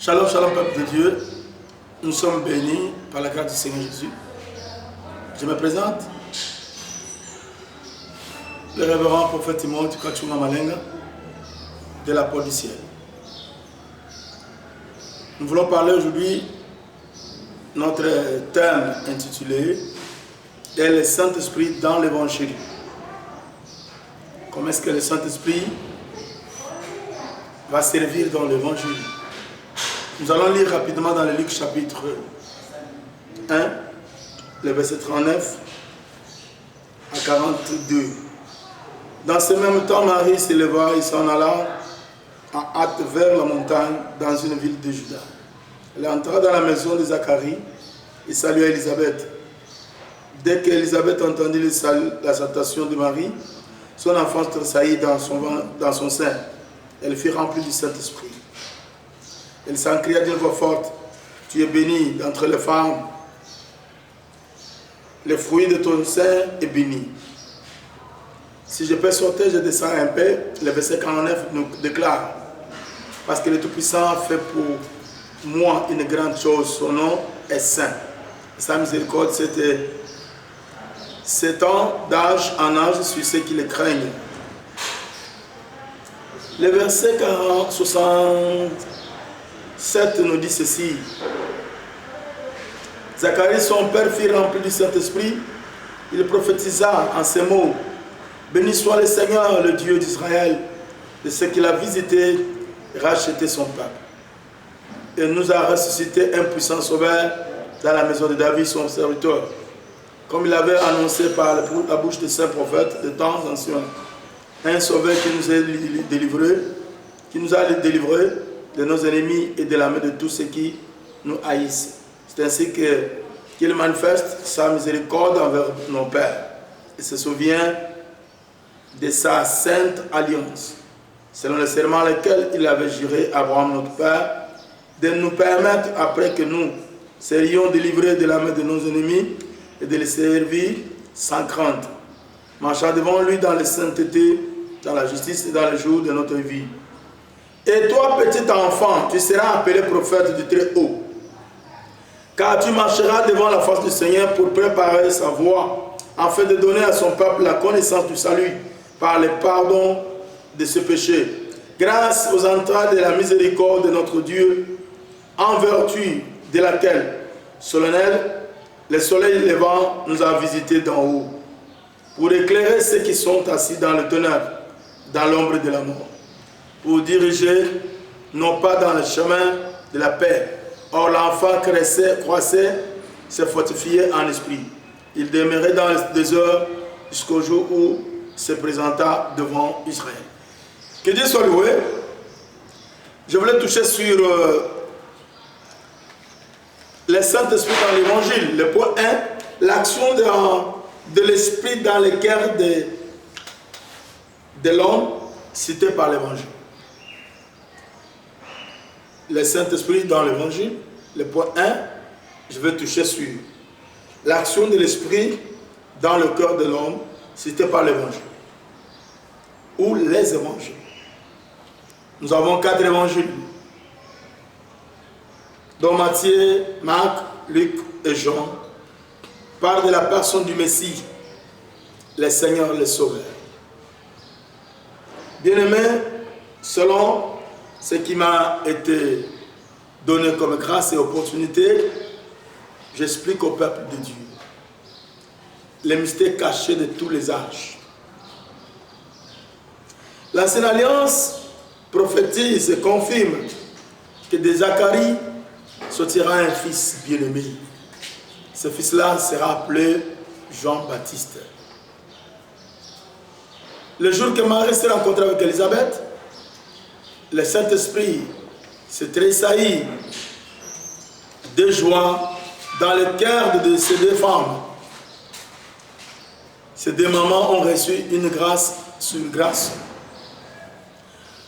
Shalom, shalom, peuple de Dieu. Nous sommes bénis par la grâce du Seigneur Jésus. Je me présente, le révérend prophète Timothy Kachunga Malenga de la Porte du Ciel. Nous voulons parler aujourd'hui, notre thème intitulé est le Saint-Esprit dans l'Évangile. Comment est-ce que le Saint-Esprit va servir dans l'Évangile? Nous allons lire rapidement dans le Luc chapitre 1, le verset 39 à 42. Dans ce même temps, Marie s'éleva et s'en alla en hâte vers la montagne dans une ville de Juda. Elle entra dans la maison de Zacharie et salua Élisabeth. Dès qu'Élisabeth entendit la salutation de Marie, son enfant tressaillit dans son sein. Elle fut remplie du Saint-Esprit. Elle s'écria d'une voix forte: Tu es bénie d'entre les femmes. Le fruit de ton sein est béni. Si je peux sauter, je descends un peu. Le verset 49 nous déclare: Parce que le Tout-Puissant fait pour moi une grande chose, son nom est saint. Sa miséricorde, c'était 7 ans d'âge en âge sur ceux qui le craignent. Le verset 67 nous dit ceci: Zacharie, son père, fut rempli du Saint-Esprit. Il prophétisa en ces mots: Béni soit le Seigneur, le Dieu d'Israël, de ce qu'il a visité et racheté son peuple. Et nous a ressuscité un puissant sauveur dans la maison de David, son serviteur, comme il avait annoncé par la bouche de saints prophètes de temps anciens. Un sauveur qui nous a délivrés de nos ennemis et de la main de tous ceux qui nous haïssent. C'est ainsi qu'il manifeste sa miséricorde envers nos pères et se souvient de sa sainte alliance, selon le serment lequel il avait juré à Abraham notre père, de nous permettre, après que nous serions délivrés de la main de nos ennemis, et de les servir sans crainte, marchant devant lui dans la sainteté, dans la justice et dans les jours de notre vie. Et toi, petit enfant, tu seras appelé prophète du Très-Haut, car tu marcheras devant la face du Seigneur pour préparer sa voie, afin de donner à son peuple la connaissance du salut par le pardon de ses péchés, grâce aux entrailles de la miséricorde de notre Dieu, en vertu de laquelle, solennel, le soleil levant nous a visités d'en haut, pour éclairer ceux qui sont assis dans le ténèbres, dans l'ombre de la mort, pour diriger, non pas dans le chemin de la paix. Or l'enfant croissait, se fortifiait en esprit. Il demeurait dans le désert jusqu'au jour où se présenta devant Israël. Que Dieu soit loué. Je voulais toucher sur le Saint-Esprit dans l'Évangile. Le point 1, l'action de l'Esprit dans le cœur de l'homme cité par l'Évangile. Le Saint-Esprit dans l'Évangile, le point 1, je vais toucher sur l'action de l'Esprit dans le cœur de l'homme cité par l'Évangile. Ou les Évangiles. Nous avons 4 Évangiles, dont Matthieu, Marc, Luc et Jean parlent de la personne du Messie, le Seigneur, le Sauveur. Bien-aimés, selon ce qui m'a été donné comme grâce et opportunité, j'explique au peuple de Dieu les mystères cachés de tous les âges. L'Ancienne Alliance prophétise et confirme que de Zacharie sortira un fils bien-aimé. Ce fils-là sera appelé Jean-Baptiste. Le jour que Marie s'est rencontrée avec Élisabeth, le Saint-Esprit se tressaillit de joie dans le cœur de ces 2 femmes. Ces 2 mamans ont reçu une grâce sur grâce.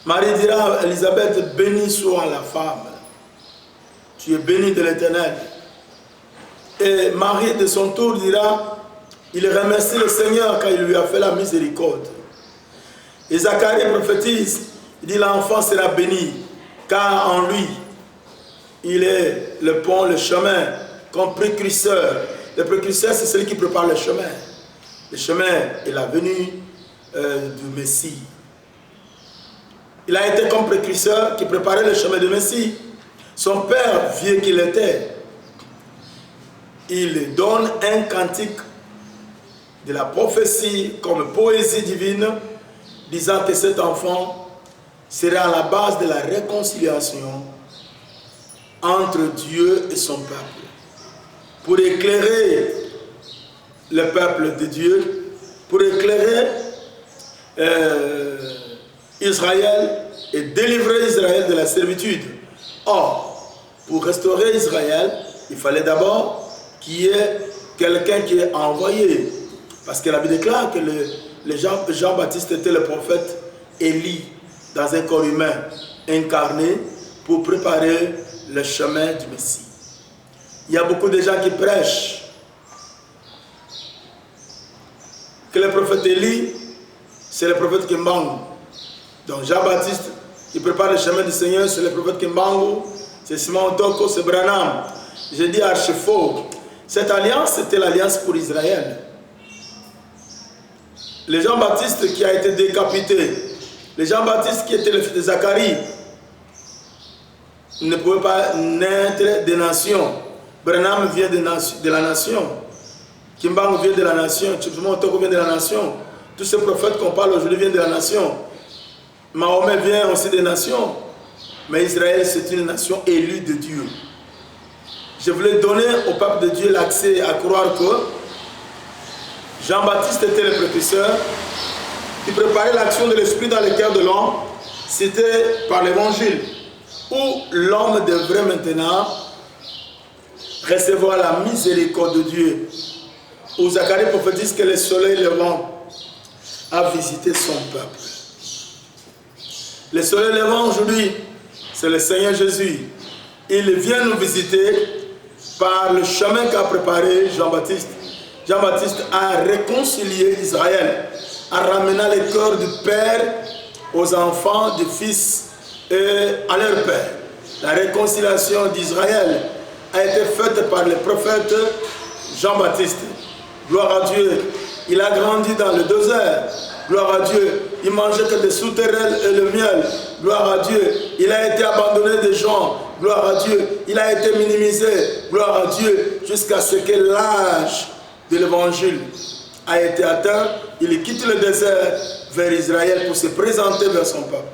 Marie dira à Élisabeth: Bénie soit la femme, tu es bénie de l'Éternel. Et Marie de son tour dira: Il remercie le Seigneur car il lui a fait la miséricorde. Et Zacharie prophétise, il dit: L'enfant sera béni, car en lui il est le pont, le chemin, comme précurseur. Le précurseur, c'est celui qui prépare le chemin. Le chemin est la venue du Messie. Il a été comme précurseur qui préparait le chemin du Messie. Son père, vieux qu'il était, il donne un cantique de la prophétie comme poésie divine, disant que cet enfant sera à la base de la réconciliation entre Dieu et son peuple, pour éclairer le peuple de Dieu, pour éclairer Israël et délivrer Israël de la servitude. Or, pour restaurer Israël, il fallait d'abord qu'il y ait quelqu'un qui est envoyé. Parce que la Bible déclare que Jean-Baptiste était le prophète Élie dans un corps humain incarné pour préparer le chemin du Messie. Il y a beaucoup de gens qui prêchent que le prophète Élie, c'est le prophète Kimbangu. Donc Jean-Baptiste qui prépare le chemin du Seigneur, c'est le prophète Kimbangu, c'est Simon Otoko, c'est Branham. J'ai dit archi faux. Cette alliance, c'était l'alliance pour Israël. Le Jean-Baptiste qui a été décapité, le Jean-Baptiste qui était le fils de Zacharie, ne pouvait pas naître des nations. Branham vient de la nation. Kimbangu vient de la nation. Simon Otoko vient de la nation. Tous ces prophètes qu'on parle aujourd'hui viennent de la nation. Mahomet vient aussi des nations. Mais Israël, c'est une nation élue de Dieu. Je voulais donner au peuple de Dieu l'accès à croire que Jean-Baptiste était le précurseur qui préparait l'action de l'Esprit dans le cœur de l'homme. C'était par l'évangile où l'homme devrait maintenant recevoir la miséricorde de Dieu. Où Zacharie prophétise que le soleil levant a visité son peuple. Le soleil levant aujourd'hui, c'est le Seigneur Jésus. Il vient nous visiter par le chemin qu'a préparé Jean-Baptiste. Jean-Baptiste a réconcilié Israël en ramenant le cœur du Père aux enfants, du Fils et à leur Père. La réconciliation d'Israël a été faite par le prophète Jean-Baptiste. Gloire à Dieu. Il a grandi dans le désert. Gloire à Dieu. Il mangeait que des sauterelles et le miel. Gloire à Dieu. Il a été abandonné des gens. Gloire à Dieu. Il a été minimisé. Gloire à Dieu. Jusqu'à ce que l'âge de l'évangile a été atteint. Il quitte le désert vers Israël pour se présenter vers son peuple.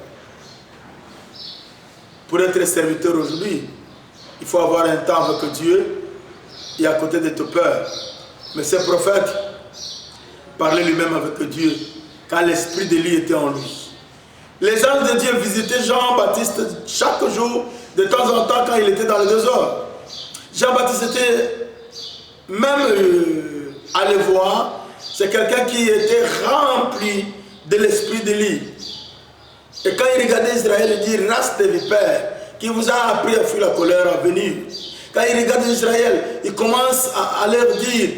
Pour être serviteur aujourd'hui, il faut avoir un temps avec Dieu et à côté de tes peurs. Mais ce prophète parlait lui-même avec Dieu quand l'esprit de lui était en lui. Les anges de Dieu visitaient Jean-Baptiste chaque jour, de temps en temps quand il était dans le désert. Jean-Baptiste était même allé voir, c'est quelqu'un qui était rempli de l'esprit de lui. Et quand il regardait Israël, il dit, race de vipères, qui vous a appris à fuir la colère à venir. Quand il regarde Israël, il commence à leur dire,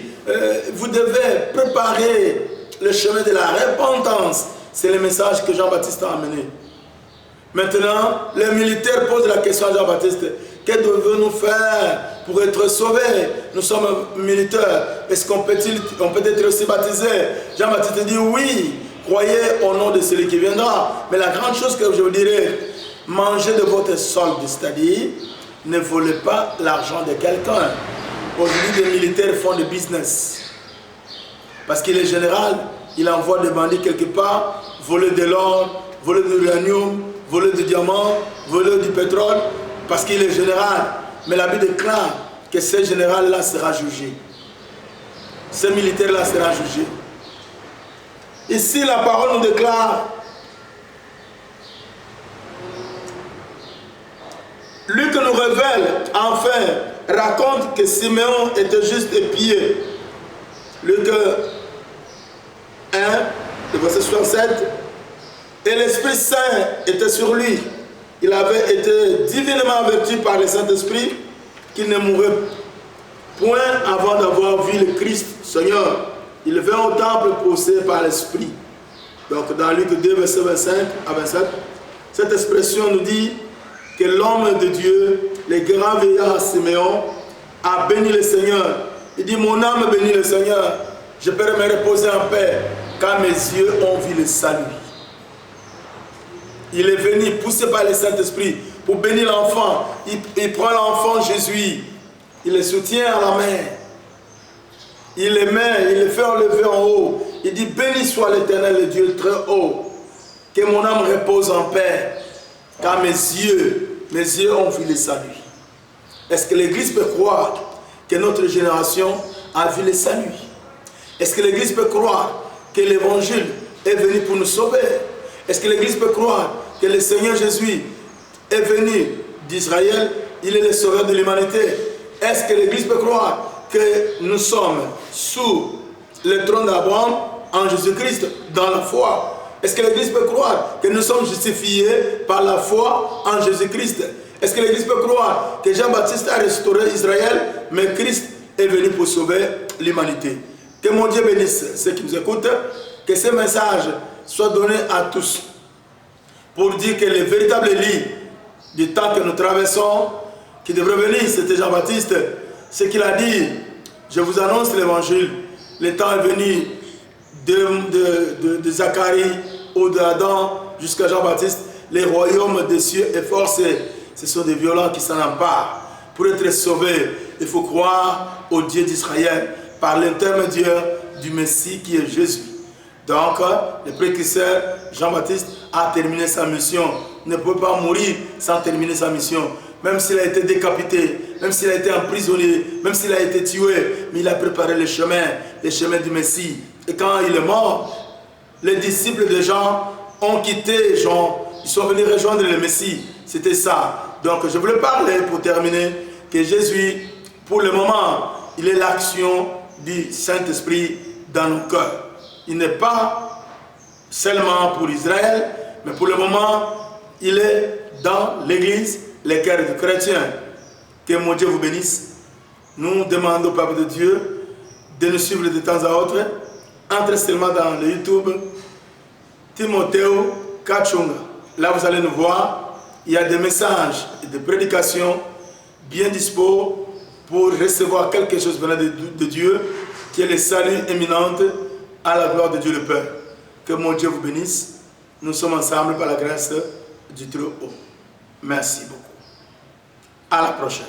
vous devez préparer le chemin de la repentance. C'est le message que Jean-Baptiste a amené. Maintenant, les militaires posent la question à Jean-Baptiste, que devons-nous faire pour être sauvés? Nous sommes militaires. Est-ce qu'on peut être aussi baptisé? Jean-Baptiste dit oui, croyez au nom de celui qui viendra. Mais la grande chose que je vous dirais, mangez de votre solde, c'est-à-dire ne volez pas l'argent de quelqu'un. Aujourd'hui, les militaires font du business. Parce qu'il est général, il envoie des bandits quelque part, voler de l'or, voler de l'uranium, voler du diamant, voler du pétrole, parce qu'il est général. Mais la Bible déclare que ce général-là sera jugé. Ce militaire-là sera jugé. Ici, la parole nous déclare, Luc nous révèle, enfin, raconte que Siméon était juste épié. Luc 1, le verset 67. Et l'Esprit Saint était sur lui. Il avait été divinement averti par le Saint-Esprit qu'il ne mourrait point avant d'avoir vu le Christ, Seigneur. Il vint au temple poussé par l'Esprit. Donc dans Luc 2, verset 25 à 27, cette expression nous dit que l'homme de Dieu le grand vieillard Siméon a béni le Seigneur. Il dit, mon âme bénit le Seigneur. Je peux me reposer en paix, car mes yeux ont vu le salut. Il est venu, poussé par le Saint-Esprit, pour bénir l'enfant. Il prend l'enfant Jésus, il le soutient à la main. Il les met, il les fait enlever en haut. Il dit, béni soit l'Éternel, le Dieu très haut. Que mon âme repose en paix, car mes yeux ont vu le salut. Est-ce que l'Église peut croire que notre génération a vu le salut? Est-ce que l'Église peut croire que l'Évangile est venu pour nous sauver? Est-ce que l'Église peut croire que le Seigneur Jésus est venu d'Israël, il est le sauveur de l'humanité? Est-ce que l'Église peut croire que nous sommes sous le trône d'Abraham en Jésus-Christ dans la foi? Est-ce que l'Église peut croire que nous sommes justifiés par la foi en Jésus-Christ? Est-ce que l'Église peut croire que Jean-Baptiste a restauré Israël, mais Christ est venu pour sauver l'humanité? Que mon Dieu bénisse ceux qui nous écoutent, que ce message soit donné à tous pour dire que le véritable lit du temps que nous traversons, qui devrait venir, c'était Jean-Baptiste. Ce qu'il a dit, je vous annonce l'évangile. Le temps est venu de Zacharie ou d'Adam jusqu'à Jean-Baptiste. Les royaumes des cieux est forcé. Ce sont des violents qui s'en emparent. Pour être sauvés, il faut croire au Dieu d'Israël par l'intermédiaire du Messie qui est Jésus. Donc, le précurseur Jean-Baptiste a terminé sa mission. Il ne peut pas mourir sans terminer sa mission. Même s'il a été décapité, même s'il a été emprisonné, même s'il a été tué, mais il a préparé le chemin du Messie. Et quand il est mort, les disciples de Jean ont quitté Jean. Ils sont venus rejoindre le Messie. C'était ça. Donc, je voulais parler pour terminer que Jésus, pour le moment, il est l'action du Saint-Esprit dans nos cœurs. Il n'est pas seulement pour Israël, mais pour le moment, il est dans l'Église, les cœurs des chrétiens. Que mon Dieu vous bénisse. Nous demandons au peuple de Dieu de nous suivre de temps à autre. Entrez seulement dans le YouTube Timotheo Kachunga. Là, vous allez nous voir. Il y a des messages et des prédications bien dispo pour recevoir quelque chose venant de Dieu, qui est le salut éminent à la gloire de Dieu le Père. Que mon Dieu vous bénisse. Nous sommes ensemble par la grâce du Très-Haut. Merci beaucoup. À la prochaine.